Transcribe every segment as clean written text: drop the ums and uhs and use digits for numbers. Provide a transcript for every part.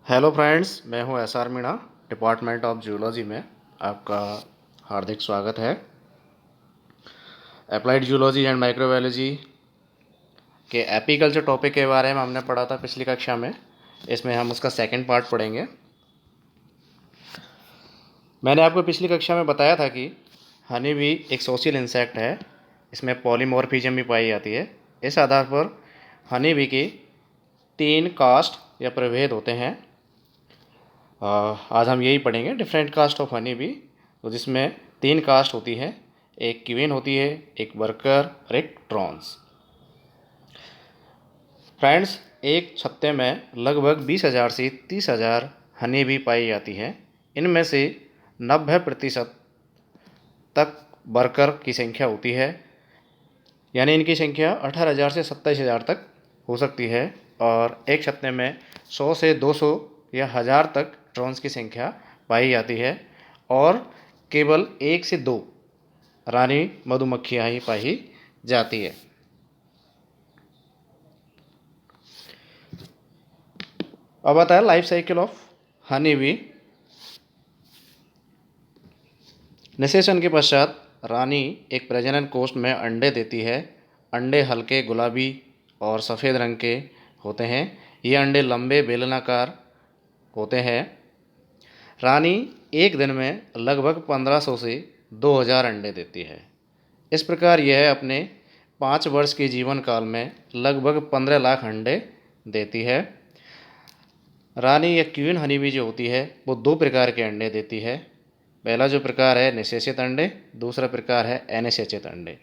Hello friends, मैं हूं S R Meena. Department of zoology में आपका हार्दिक स्वागत है। अप्लाइड जूलॉजी एंड माइक्रोबायोलॉजी के एपीकल्चर टॉपिक के बारे में हमने पढ़ा था पिछली कक्षा में। इसमें हम उसका सेकंड पार्ट पढ़ेंगे। मैंने आपको पिछली कक्षा में बताया था कि हनी भी एक सोशल इंसेक्ट है। इसमें पॉलीमॉर्फिज्म भी पाई जाती है। इस आधार पर हनी बी की 3 कास्ट या प्रभेद होते हैं। आज हम यही पढ़ेंगे, different caste of honey bee. तो जिसमें 3 कास्ट होती है, एक क्वीन होती है, एक वर्कर और एक ड्रोन्स। फ्रेंड्स, एक छत्ते में लगभग 20,000 से 30,000 हनी बी पाई जाती है। इनमें से 90% तक वर्कर की संख्या होती है, यानी इनकी संख्या 18,000 से 27,000 तक हो सकती है। और एक छत्ते में 100 से 200 या 1000 तक ड्रोन्स की संख्या पाई जाती है। और केवल 1 से 2 रानी मधुमक्खियाँ ही पाई जाती है। अब आता है life cycle of honey bee. निषेचन के पश्चात रानी एक प्रजनन कोष में अंडे देती है। अंडे हल्के गुलाबी और सफ़ेद रंग के होते हैं। ये अंडे लंबे बेलनाकार होते हैं। रानी एक दिन में लगभग 1500 से 2000 अंडे देती है। इस प्रकार यह अपने 5 वर्ष के जीवन काल में लगभग 15 लाख अंडे देती है। रानी या क्वीन हनी बी जो होती है वो 2 प्रकार के अंडे देती है। पहला जो प्रकार है निषेचित अंडे, दूसरा प्रकार है अनिषेचित अंडे।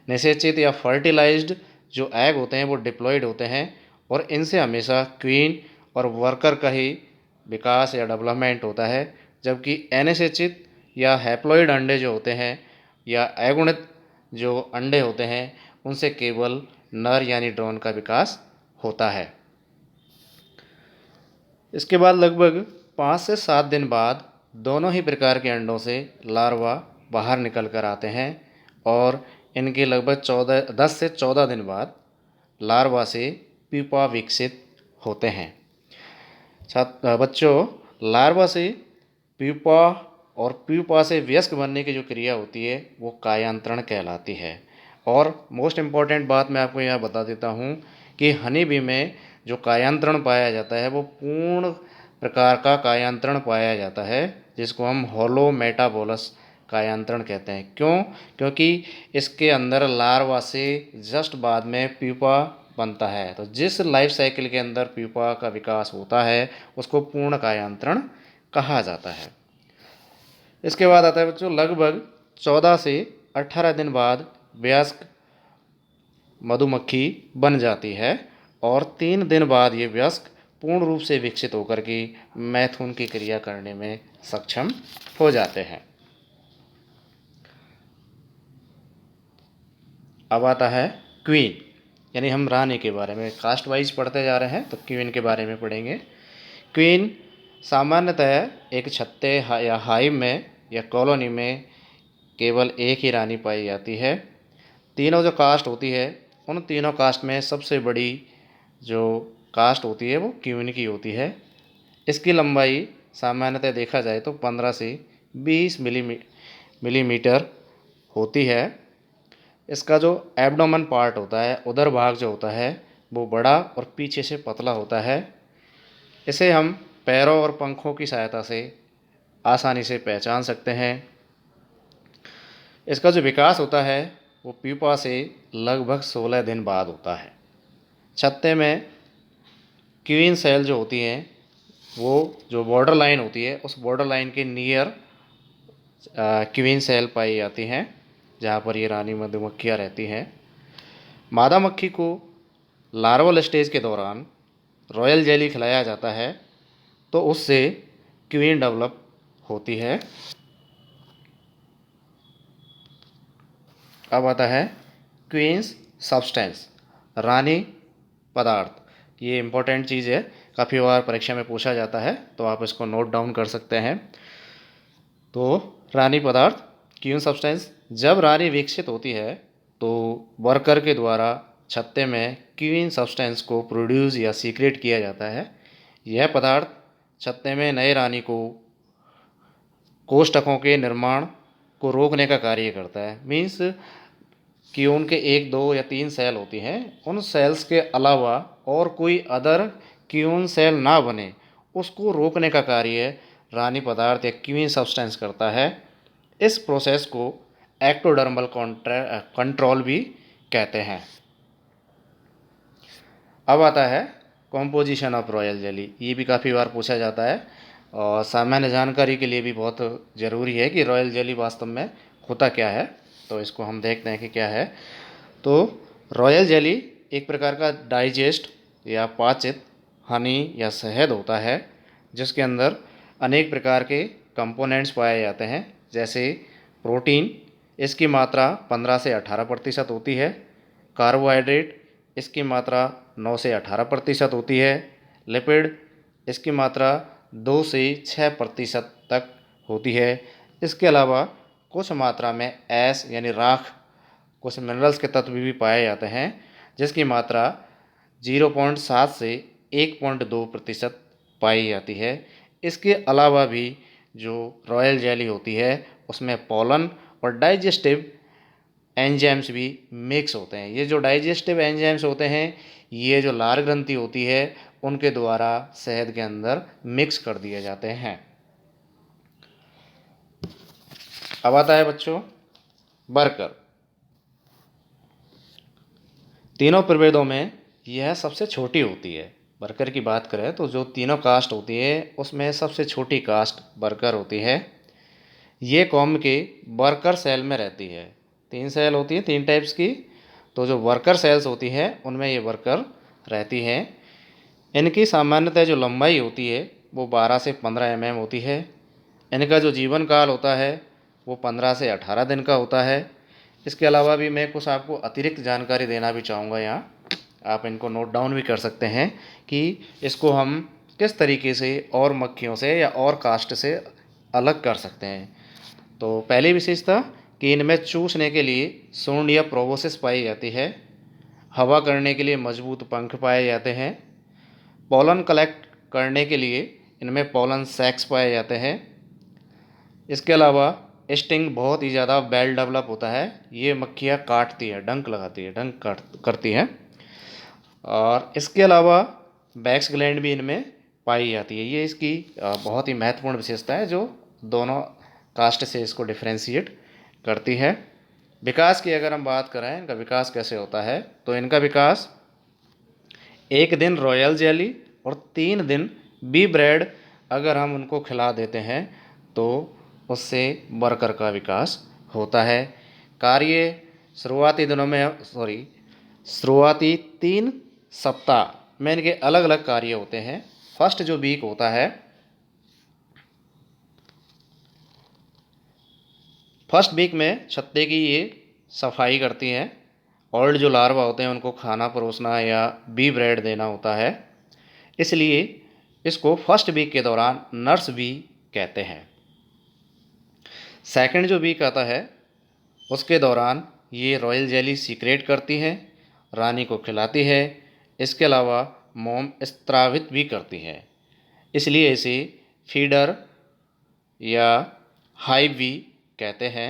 निषेचित या फर्टिलाइज्ड जो एग होते हैं वो डिप्लॉयड होते हैं और इनसे हमेशा क्वीन और वर्कर का ही विकास या डेवलपमेंट होता है। जबकि अनिषेचित या हैप्लॉइड अंडे जो होते हैं या अगुणित जो अंडे होते हैं उनसे केवल नर यानी ड्रोन का विकास होता है। इसके बाद लगभग 5 से 7 दिन बाद दोनों ही प्रकार के अंडों से लार्वा बाहर निकल कर आते हैं और इनके लगभग 10 से 14 दिन बाद लार्वा से प्यूपा विकसित होते हैं। बच्चों, लार्वा से प्यूपा और प्यूपा से वयस्क बनने की जो क्रिया होती है वो कायांतरण कहलाती है। और मोस्ट इम्पॉर्टेंट बात मैं आपको यहाँ बता देता हूँ कि हनी बी में जो कायांतरण पाया जाता है वो पूर्ण प्रकार का कायांतरण पाया जाता है, जिसको हम होलो मेटाबोलस कायांतरण कहते हैं। क्यों? क्योंकि इसके अंदर लार्वा से जस्ट बाद में प्यूपा बनता है। तो जिस लाइफ साइकिल के अंदर प्यूपा का विकास होता है उसको पूर्ण कायांतरण कहा जाता है। इसके बाद आता है बच्चों, लगभग 14 से 18 दिन बाद वयस्क मधुमक्खी बन जाती है और 3 दिन बाद ये वयस्क पूर्ण रूप से विकसित होकर के मैथुन की क्रिया करने में सक्षम हो जाते हैं। अब आता है क्वीन, यानी हम रानी के बारे में कास्ट वाइज पढ़ते जा रहे हैं तो क्वीन के बारे में पढ़ेंगे। क्वीन सामान्यतः एक छत्ते या हाइव में या कॉलोनी में केवल एक ही रानी पाई जाती है। तीनों जो कास्ट होती है उन तीनों कास्ट में सबसे बड़ी जो कास्ट होती है वो क्वीन की होती है। इसकी लंबाई सामान्यतः देखा जाए तो 15 से 20 मिलीमीटर होती है। इसका जो एब्डोमेन पार्ट होता है, उदर भाग जो होता है वो बड़ा और पीछे से पतला होता है। इसे हम पैरों और पंखों की सहायता से आसानी से पहचान सकते हैं। इसका जो विकास होता है वो प्यूपा से लगभग 16 दिन बाद होता है। छत्ते में क्वीन सेल जो होती हैं वो जो बॉर्डर लाइन होती है उस बॉर्डर लाइन के नियर क्वीन सेल पाई जाती हैं, जहाँ पर ये रानी मधुमक्खियाँ रहती हैं। मादा मक्खी को लार्वल स्टेज के दौरान रॉयल जेली खिलाया जाता है तो उससे क्वीन डेवलप होती है। अब आता है क्वींस सब्सटेंस, रानी पदार्थ। ये इम्पोर्टेंट चीज़ है, काफ़ी बार परीक्षा में पूछा जाता है तो आप इसको नोट डाउन कर सकते हैं। तो रानी पदार्थ क्वीन सब्सटेंस, जब रानी विकसित होती है तो वर्कर के द्वारा छत्ते में क्वीन सब्सटेंस को प्रोड्यूस या सीक्रेट किया जाता है। यह पदार्थ छत्ते में नए रानी को कोष्ठकों के निर्माण को रोकने का कार्य करता है। मीन्स कि उनके एक दो या तीन सेल होती हैं, उन सेल्स के अलावा और कोई अदर क्यून सेल ना बने, उसको रोकने का कार्य रानी पदार्थ या क्यून सब्सटेंस करता है। इस प्रोसेस को एक्टोडर्मल कंट्रोल भी कहते हैं। अब आता है कॉम्पोजिशन ऑफ रॉयल जेली। ये भी काफ़ी बार पूछा जाता है और सामान्य जानकारी के लिए भी बहुत ज़रूरी है कि रॉयल जेली वास्तव में होता क्या है। तो इसको हम देखते हैं कि क्या है। तो रॉयल जेली एक प्रकार का डाइजेस्ट या पाचित हनी या शहद होता है, जिसके अंदर अनेक प्रकार के कंपोनेंट्स पाए जाते हैं। जैसे प्रोटीन, इसकी मात्रा 15 से 18% होती है। कार्बोहाइड्रेट, इसकी मात्रा 9 से 18% होती है। लिपिड, इसकी मात्रा 2 से 6% तक होती है। इसके अलावा कुछ मात्रा में एस यानी राख, कुछ मिनरल्स के तत्व भी पाए जाते हैं, जिसकी मात्रा 0.7 से 1.2% पाई जाती है। इसके अलावा भी जो रॉयल जेली होती है उसमें पोलन और डाइजेस्टिव एंजाइम्स भी मिक्स होते हैं। ये जो डाइजेस्टिव एंजाइम्स होते हैं, ये जो लार ग्रंथि होती है उनके द्वारा शहद के अंदर मिक्स कर दिए जाते हैं। अब आता है बच्चों बर्गर। तीनों प्रभेदों में यह सबसे छोटी होती है। बर्गर की बात करें तो जो तीनों कास्ट होती है उसमें सबसे छोटी कास्ट बर्गर होती है। ये कॉम के वर्कर सेल में रहती है। 3 सेल होती हैं, 3 टाइप्स की। तो जो वर्कर सेल्स होती है उनमें ये वर्कर रहती हैं। इनकी सामान्यतः जो लंबाई होती है वो 12 से 15 mm होती है। इनका जो जीवन काल होता है वो 15 से 18 दिन का होता है। इसके अलावा भी मैं कुछ आपको अतिरिक्त जानकारी देना भी चाहूँगा यहाँ, आप इनको नोट डाउन भी कर सकते हैं कि इसको हम किस तरीके से और मक्खियों से या और कास्ट से अलग कर सकते हैं। तो पहली विशेषता कि इनमें चूसने के लिए सूंड या प्रोबोसिस पाई जाती है। हवा करने के लिए मजबूत पंख पाए जाते हैं। पोलन कलेक्ट करने के लिए इनमें पोलन सैक्स पाए जाते हैं। इसके अलावा स्टिंग बहुत ही ज़्यादा वेल डेवलप होता है। ये मक्खियाँ काटती है, डंक लगाती है, डंक करती हैं। और इसके अलावा बैक्स ग्लैंड भी इनमें पाई जाती है। ये इसकी बहुत ही महत्वपूर्ण विशेषता है जो दोनों कास्ट से इसको डिफ्रेंशिएट करती है। विकास की अगर हम बात करें, इनका विकास कैसे होता है, तो इनका विकास 1 दिन रॉयल जेली और 3 दिन बी ब्रेड अगर हम उनको खिला देते हैं तो उससे बर्गर का विकास होता है। कार्य शुरुआती दिनों में शुरुआती 3 सप्ताह में इनके अलग अलग कार्य होते हैं। फर्स्ट जो वीक होता है, फर्स्ट वीक में छत्ते की ये सफाई करती हैं। ओल्ड जो लार्वा होते हैं उनको खाना परोसना या बी ब्रेड देना होता है, इसलिए इसको फर्स्ट वीक के दौरान नर्स बी कहते हैं। सेकंड जो वीक आता है उसके दौरान ये रॉयल जेली सीक्रेट करती है, रानी को खिलाती है। इसके अलावा मोम स्त्रावित भी करती है, इसलिए इसे फीडर या हाइव भी कहते हैं।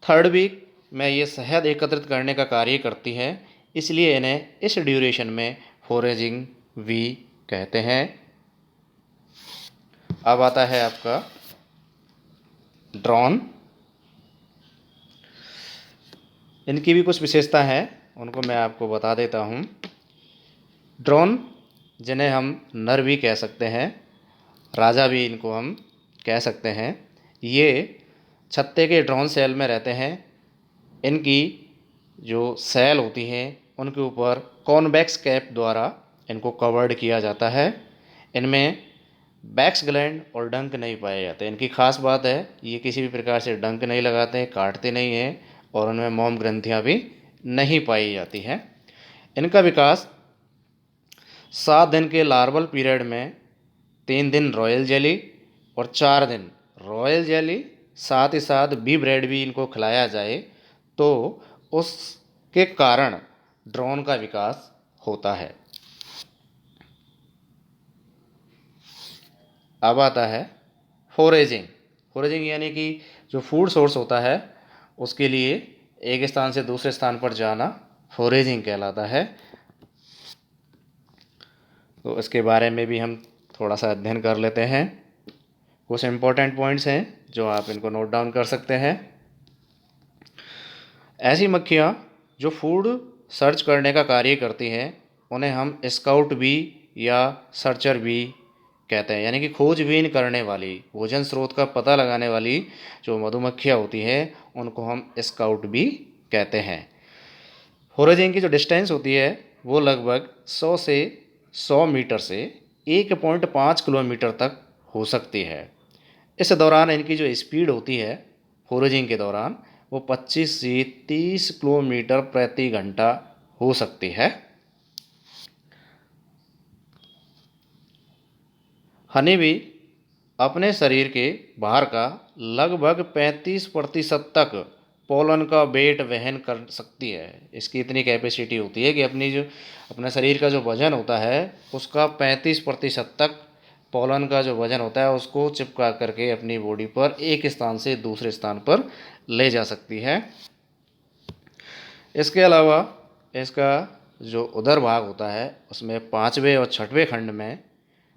थर्ड वीक में ये शहद एकत्रित करने का कार्य करती है, इसलिए इन्हें इस ड्यूरेशन में फोरेजिंग भी कहते हैं। अब आता है आपका ड्रोन। इनकी भी कुछ विशेषता हैं, उनको मैं आपको बता देता हूँ। ड्रोन, जिन्हें हम नर भी कह सकते हैं, राजा भी इनको हम कह सकते हैं, ये छत्ते के ड्रोन सेल में रहते हैं। इनकी जो सेल होती हैं उनके ऊपर कॉन्वेक्स कैप द्वारा इनको कवर्ड किया जाता है। इनमें बैक्स ग्लैंड और डंक नहीं पाए जाते। इनकी खास बात है ये किसी भी प्रकार से डंक नहीं लगाते हैं, काटते नहीं हैं और उनमें मोम ग्रंथियाँ भी नहीं पाई जाती हैं। इनका विकास 7 दिन के लार्वल पीरियड में 3 दिन रॉयल जेली और 4 दिन रॉयल जेली, साथ ही साथ बी ब्रेड भी इनको खिलाया जाए तो उसके कारण ड्रोन का विकास होता है। अब आता है फोरेजिंग। फोरेजिंग यानी कि जो फूड सोर्स होता है उसके लिए एक स्थान से दूसरे स्थान पर जाना फोरेजिंग कहलाता है। तो इसके बारे में भी हम थोड़ा सा अध्ययन कर लेते हैं। कुछ इम्पोर्टेंट पॉइंट्स हैं जो आप इनको नोट डाउन कर सकते हैं। ऐसी मक्खियाँ जो फूड सर्च करने का कार्य करती हैं उन्हें हम स्काउट बी या सर्चर बी कहते हैं, यानी कि खोजबीन करने वाली, भोजन स्रोत का पता लगाने वाली जो मधुमक्खियाँ होती हैं उनको हम स्काउट बी कहते हैं। फोरेजिंग की जो डिस्टेंस होती है वो लगभग 100 मीटर से 1.5 किलोमीटर तक हो सकती है। इस दौरान इनकी जो स्पीड होती है फोरेजिंग के दौरान वो 25 से 30 किलोमीटर प्रति घंटा हो सकती है। हनी बी अपने शरीर के बाहर का लगभग 35% तक पोलन का वेट वहन कर सकती है। इसकी इतनी कैपेसिटी होती है कि अपने शरीर का जो वजन होता है उसका 35% तक पोलन का जो वजन होता है उसको चिपका करके अपनी बॉडी पर एक स्थान से दूसरे स्थान पर ले जा सकती है। इसके अलावा इसका जो उदर भाग होता है उसमें 5वें और 6वें खंड में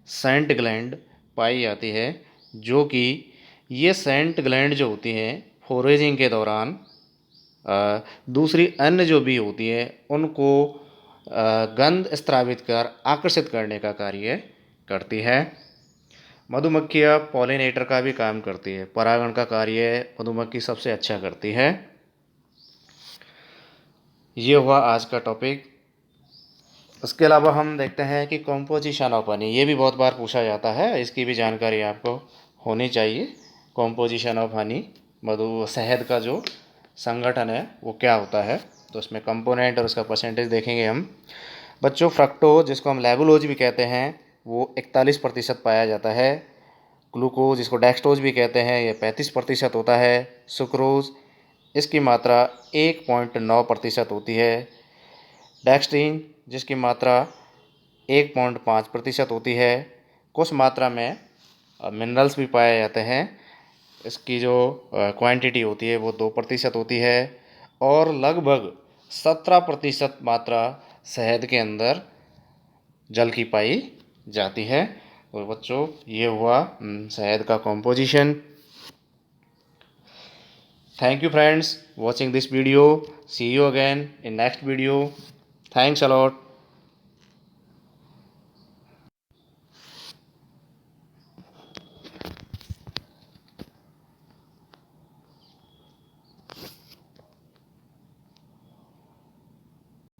सेंट ग्लैंड पाई जाती है, जो कि ये सेंट ग्लैंड जो होती हैं फोरेजिंग के दौरान दूसरी अन्य जो भी होती है उनको गंध स्रावित कर आकर्षित करने का कार्य करती है। मधुमक्खियाँ पॉलिनेटर का भी काम करती है, परागण का कार्य मधुमक्खी सबसे अच्छा करती है। ये हुआ आज का टॉपिक। उसके अलावा हम देखते हैं कि कॉम्पोजिशन ऑफ हनी, ये भी बहुत बार पूछा जाता है, इसकी भी जानकारी आपको होनी चाहिए। कॉम्पोजिशन ऑफ हनी, शहद का जो संगठन है वो क्या होता है, तो उसमें कंपोनेंट और उसका परसेंटेज देखेंगे हम। बच्चों, फ्रक्टोज जिसको हम लेबुलोज भी कहते हैं वो 41% पाया जाता है। ग्लूकोज जिसको डेक्सट्रोज भी कहते हैं ये 35% होता है। सुक्रोज इसकी मात्रा 1.9% होती है। डेक्स्ट्रीन जिसकी मात्रा 1.5% होती है। कुछ मात्रा में मिनरल्स भी पाए जाते हैं, इसकी जो क्वांटिटी होती है वो 2% होती है। और लगभग 17% मात्रा शहद के अंदर जल की पाई जाती है। और बच्चों, ये हुआ शहद का composition. Thank you friends watching this video. See you again in next video. Thanks a lot.